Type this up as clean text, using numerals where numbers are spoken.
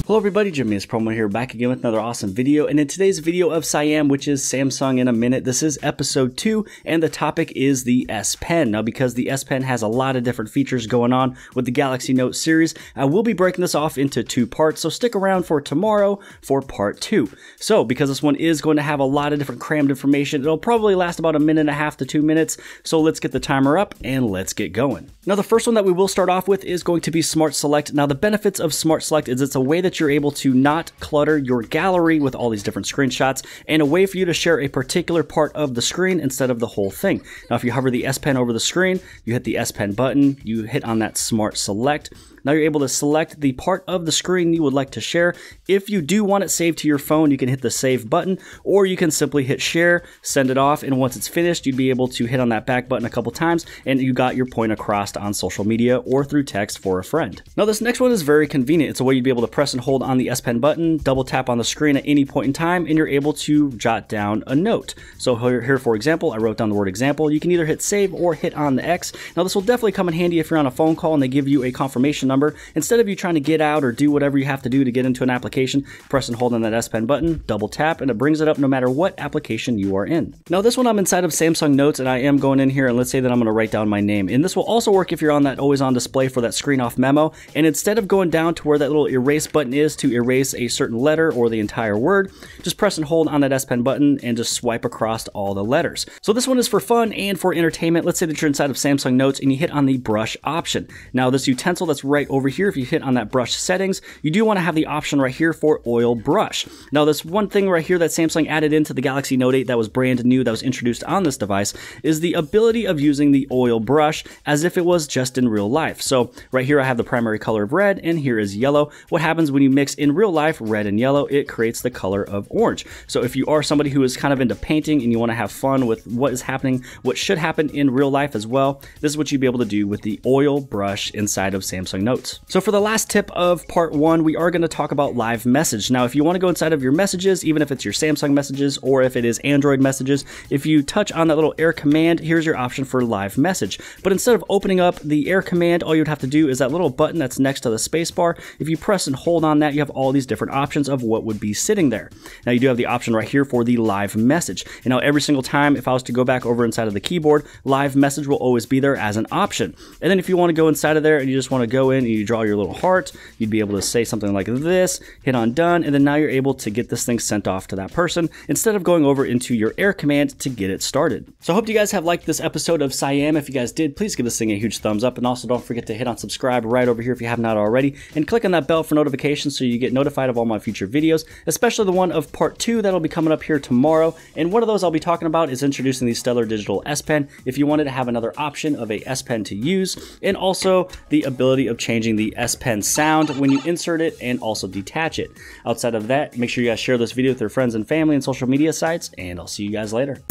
Hello everybody, jimmyispromo here, back again with another awesome video. And in today's video of S.I.A.M, which is Samsung in a minute, this is episode 2, and the topic is the S Pen. Now, because the S Pen has a lot of different features going on with the Galaxy Note series, I will be breaking this off into 2 parts, so stick around for tomorrow for part 2. So, because this one is going to have a lot of different crammed information, it'll probably last about 1.5 to 2 minutes, so let's get the timer up and let's get going. Now, the first one that we will start off with is going to be Smart Select. Now, the benefits of Smart Select is it's a way that you're able to not clutter your gallery with all these different screenshots, and a way for you to share a particular part of the screen instead of the whole thing. Now, if you hover the S Pen over the screen, you hit the S Pen button, you hit on that Smart Select. Now you're able to select the part of the screen you would like to share. If you do want it saved to your phone, you can hit the save button, or you can simply hit share, send it off, and once it's finished, you'd be able to hit on that back button a couple times, and you got your point across on social media or through text for a friend. Now this next one is very convenient. It's a way you'd be able to press and hold on the S Pen button, double tap on the screen at any point in time, and you're able to jot down a note. So here, for example, I wrote down the word example. You can either hit save or hit on the X. Now this will definitely come in handy if you're on a phone call and they give you a confirmation number. Instead of you trying to get out or do whatever you have to do to get into an application, press and hold on that S Pen button, double tap, and it brings it up no matter what application you are in. Now this one I'm inside of Samsung Notes, and I am going in here, and let's say that I'm going to write down my name. And this will also work if you're on that always on display for that screen off memo. And instead of going down to where that little erase button is to erase a certain letter or the entire word, just press and hold on that S Pen button and just swipe across all the letters. So this one is for fun and for entertainment. Let's say that you're inside of Samsung Notes and you hit on the brush option. Now this utensil that's right over here, if you hit on that brush settings, you do want to have the option right here for oil brush. Now this one thing right here that Samsung added into the Galaxy Note 8 that was brand new, that was introduced on this device, is the ability of using the oil brush as if it was just in real life. So right here I have the primary color of red, and here is yellow. What happens when you mix in real life red and yellow? It creates the color of orange. So if you are somebody who is kind of into painting and you want to have fun with what is happening, what should happen in real life as well, this is what you'd be able to do with the oil brush inside of Samsung Notes. So for the last tip of part 1, we are going to talk about live message. Now if you want to go inside of your messages, even if it's your Samsung messages or if it is Android messages, if you touch on that little air command, here's your option for live message. But instead of opening up the air command, all you'd have to do is that little button that's next to the space bar. If you press and hold on that, you have all these different options of what would be sitting there. Now you do have the option right here for the live message. And now every single time, if I was to go back over inside of the keyboard, live message will always be there as an option. And then if you want to go inside of there and you just want to go in and you draw your little heart, you'd be able to say something like this, hit on done, and then now you're able to get this thing sent off to that person instead of going over into your air command to get it started. So I hope you guys have liked this episode of S.I.A.M. If you guys did, please give this thing a huge thumbs up, and also don't forget to hit on subscribe right over here if you have not already, and click on that bell for notifications so you get notified of all my future videos, especially the one of part 2 that'll be coming up here tomorrow. And one of those I'll be talking about is introducing the Stellar Digital S Pen if you wanted to have another option of a S Pen to use, and also the ability of changing the S Pen sound when you insert it and also detach it. Outside of that, make sure you guys share this video with your friends and family and social media sites, and I'll see you guys later.